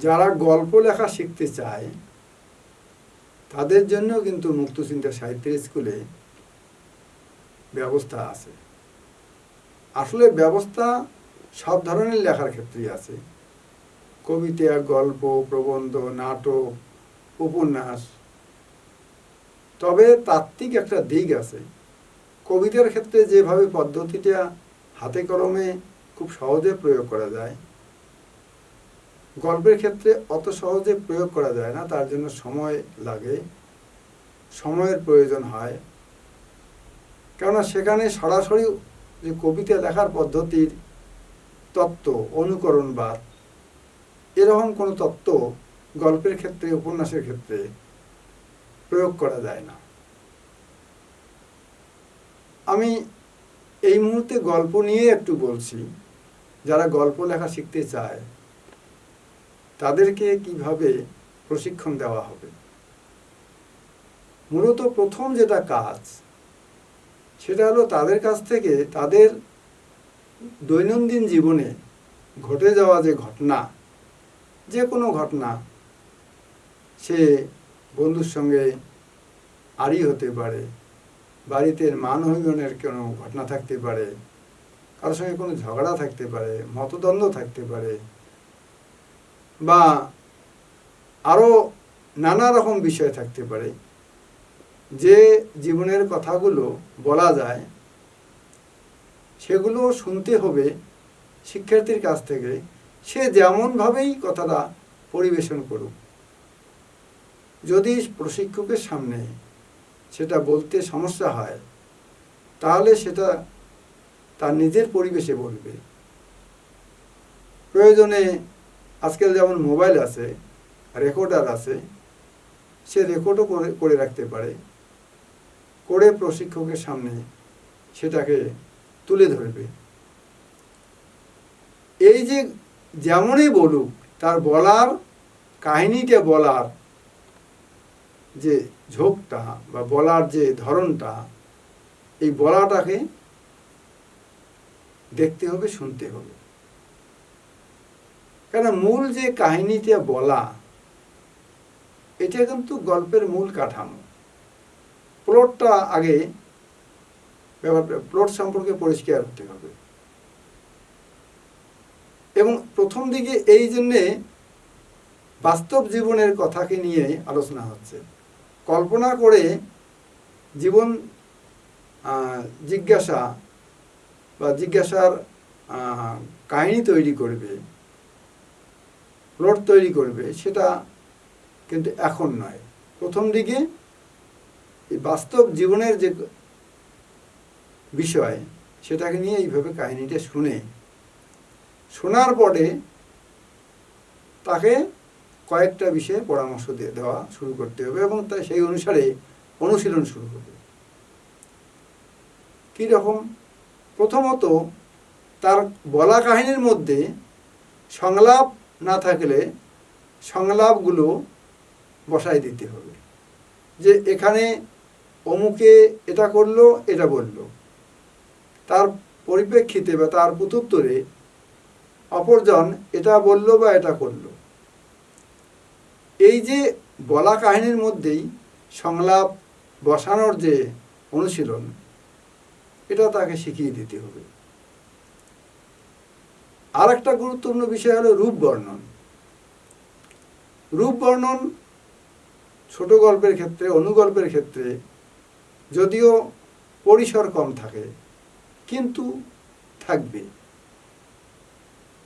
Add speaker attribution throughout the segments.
Speaker 1: যারা গল্প লেখা শিখতে চায় তাদের জন্য কিন্তু মুক্তচিন্তা সাহিত্যের স্কুলে ব্যবস্থা আছে। আসলে ব্যবস্থা সব ধরনের লেখার ক্ষেত্রেই আছে, কবিতা, গল্প, প্রবন্ধ, নাটক, উপন্যাস। তবে তাত্ত্বিক একটা দিক আছে। কবিতার ক্ষেত্রে যেভাবে পদ্ধতিটা হাতে কলমে খুব সহজে প্রয়োগ করা যায়, গল্পের ক্ষেত্রে অত সহজে প্রয়োগ করা যায় না, তার জন্য সময় লাগে, সময়ের প্রয়োজন হয়। কেননা সেখানে সরাসরি যে কবিতা লেখার পদ্ধতির তত্ত্ব, অনুকরণবাদ, এরকম কোনো তত্ত্ব গল্পের ক্ষেত্রে, উপন্যাসের ক্ষেত্রে প্রয়োগ করা যায় না। আমি এই মুহূর্তে গল্প নিয়ে একটু বলছি। যারা গল্প লেখা শিখতে চায় তাদেরকে কিভাবে প্রশিক্ষণ দেওয়া হবে। মূলত প্রথম যেটা কাজ সেটা হলো তাদের কাছ থেকে তাদের দৈনন্দিন জীবনে ঘটে যাওয়া যে ঘটনা, যে কোনো ঘটনা, সে বন্ধুর সঙ্গে আড়ি হতে পারে, বাড়িতে মানহানির কোনো ঘটনা থাকতে পারে, কারোর সঙ্গে কোনো ঝগড়া থাকতে পারে, মতদ্বন্দ্ব থাকতে পারে, বা আরও নানা রকম বিষয় থাকতে পারে। যে জীবনের কথাগুলো বলা যায় সেগুলো শুনতে হবে শিক্ষার্থীর কাছ থেকে, সে যেমনভাবেই কথাটা পরিবেশন করুক। যদি প্রশিক্ষকের সামনে সেটা বলতে সমস্যা হয় তাহলে সেটা তার নিজের পরিবেশে বলবে। প্রয়োজনে আজকাল যেমন মোবাইল আছে, রেকর্ডার আছে, সে রেকর্ডও করে রাখতে পারে, করে প্রশিক্ষকের সামনে সেটাকে তুলে ধরবে। এই যে যেমনই বলুক, তার বলার কাহিনীটা বলার যে ঝোঁকটা বা বলার যে ধরনটা, এই বলাটাকে দেখতে হবে, শুনতে হবে। কেন, মূল যে কাহিনীটা বলা, এটা কিন্তু গল্পের মূল কাঠামো। প্লটটা আগে, ব্যাপারটা প্লট সম্পর্কে পরিষ্কার হতে হবে। এবং প্রথম দিকে এই জন্যে বাস্তব জীবনের কথাকে নিয়ে আলোচনা হচ্ছে। কল্পনা করে জীবন জিজ্ঞাসা বা জিজ্ঞাসার কাহিনী তৈরি করবে, প্লট তৈরি করবে, সেটা কিন্তু এখন নয়। প্রথম দিকে এই বাস্তব জীবনের যে বিষয়, সেটাকে নিয়ে এইভাবে কাহিনীটা শোনার পরে তাকে কয়েকটা বিষয়ে পরামর্শ দেওয়া শুরু করতে হবে এবং তা সেই অনুসারে অনুশীলন শুরু হবে। কীরকম? প্রথমত, তার বলা কাহিনীর মধ্যে সংলাপ না থাকলে সংলাপগুলো বসায় দিতে হবে। যে এখানে অমুকে এটা করলো, এটা বলল, তার পরিপ্রেক্ষিতে বা তার প্রত্যুত্তরে অপরজন এটা বলল বা এটা করল। এই যে বলা কাহিনীর মধ্যেই সংলাপ বসানোর যে অনুশীলন, এটা তাকে শিখিয়ে দিতে হবে। আর একটা গুরুত্বপূর্ণ বিষয় হলো রূপ বর্ণন। রূপ বর্ণন ছোট গল্পের ক্ষেত্রে, অনুগল্পের ক্ষেত্রে যদিও পরিসর কম থাকে, কিন্তু থাকবে।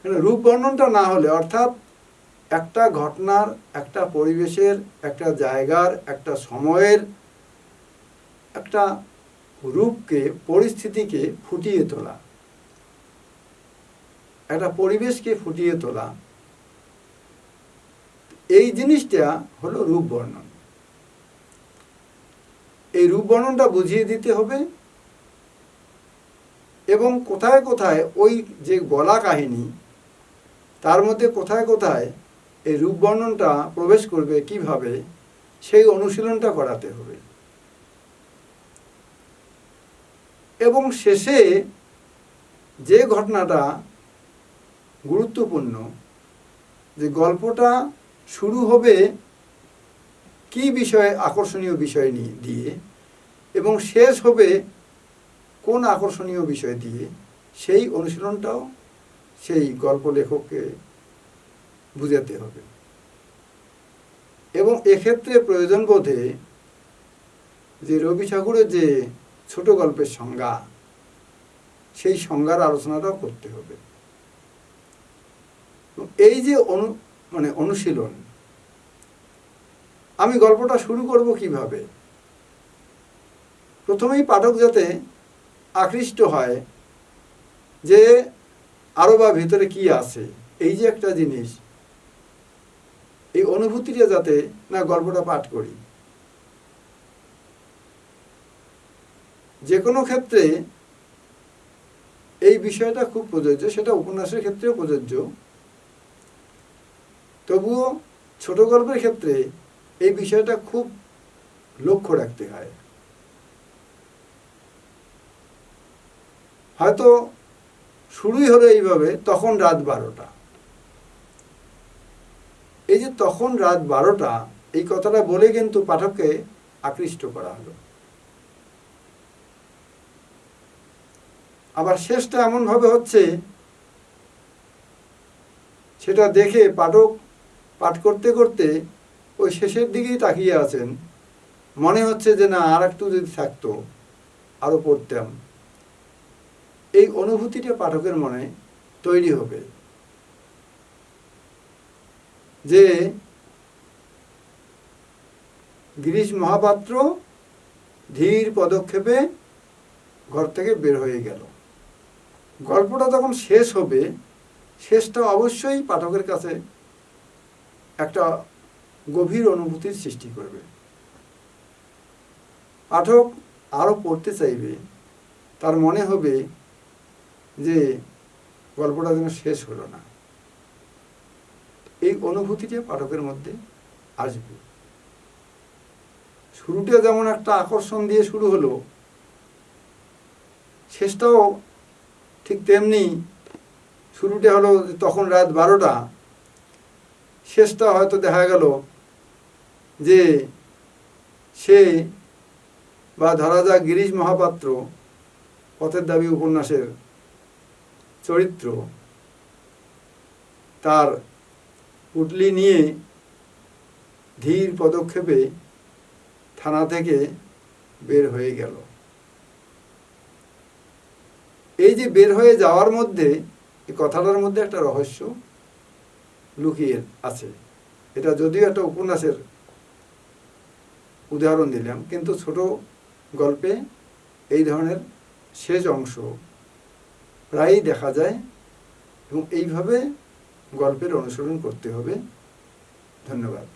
Speaker 1: রূপ বর্ণনটা না হলে, অর্থাৎ একটা ঘটনার, একটা পরিবেশের, একটা জায়গার, একটা সময়ের একটা রূপকে, পরিস্থিতিকে ফুটিয়ে তোলা, একটা পরিবেশকে ফুটিয়ে তোলা, এই জিনিসটা হলো রূপ বর্ণন। এই রূপ বর্ণনটা বুঝিয়ে দিতে হবে এবং কোথায় কোথায় ওই যে বলা কাহিনী, তার মধ্যে কোথায় কোথায় এই রূপ বর্ণনটা প্রবেশ করবে, কিভাবে, সেই অনুশীলনটা করাতে হবে। এবং শেষে যে ঘটনাটা গুরুত্বপূর্ণ, যে গল্পটা শুরু হবে কি বিষয়ে, আকর্ষণীয় বিষয় দিয়ে, এবং শেষ হবে কোন আকর্ষণীয় বিষয় দিয়ে, সেই অনুশীলনটাও সেই গল্প লেখককে বুঝাতে হবে। এবং এক্ষেত্রে প্রয়োজন বোধে যে রবি ঠাকুরের যে ছোট গল্পের সংজ্ঞা, সেই সংজ্ঞার আলোচনাটাও করতে হবে। এই যে অনুশীলন, আমি গল্পটা শুরু করব কিভাবে? প্রথমেই পাঠক যাতে আকৃষ্ট হয় যে আরো বা ভিতরে কি আছে, এই যে একটা জিনিস, এই অনুভূতিটা যাতে না গল্পটা পাঠ করি। যে কোনো ক্ষেত্রে এই বিষয়টা খুব প্রযোজ্য, সেটা উপন্যাসের ক্ষেত্রেও প্রযোজ্য। তবুও ছোট গল্পের ক্ষেত্রে এই বিষয়টা খুব লক্ষ্য রাখতে হয়। হয়তো শুরুই হলো এইভাবে, তখন রাত 12টা। এই যে তখন রাত 12টা, এই কথাটা বলে কিন্তু পাঠককে আকৃষ্ট করা হলো। আবার শেষটা এমনভাবে হচ্ছে, সেটা দেখে পাঠক পাঠ করতে করতে ওই শেষের দিকেই তাকিয়ে আছেন, মনে হচ্ছে যে না আর একটু যদি থাকতো আরো পড়তাম। এই অনুভূতিটা পাঠকের মনে তৈরি হবে যে গিরিশ মহাপাত্র ধীর পদক্ষেপে ঘর থেকে বের হয়ে গেল। গল্পটা যখন শেষ হবে, শেষটা অবশ্যই পাঠকের কাছে একটা গভীর অনুভূতির সৃষ্টি করবে। পাঠক আরো পড়তে চাইবে, তার মনে হবে যে গল্পটা যেন শেষ হলো না। এই অনুভূতিটা পাঠকের মধ্যে আসবে। শুরুটা যেমন একটা আকর্ষণ দিয়ে শুরু হলো, শেষটাও ঠিক তেমনি। শুরুটা হলো তখন রাত 12টা, শেষটা হয়তো দেখা গেল যে সে বা ধরা যাক গিরিশ মহাপাত্র, পথের দাবি উপন্যাসের চরিত্র, তার পুটলি নিয়ে ধীর পদক্ষেপে থানা থেকে বের হয়ে গেল। এই যে বের হয়ে যাওয়ার মধ্যে, এই কথাটার মধ্যে একটা রহস্য লুকিয়ে আছে। এটা যদিও একটা উপন্যাসের উদাহরণ দিলাম, কিন্তু ছোট গল্পে এই ধরনের শেষ অংশ প্রায়ই দেখা যায়, এবং এইভাবে গল্পের অনুসরণ করতে হবে। ধন্যবাদ।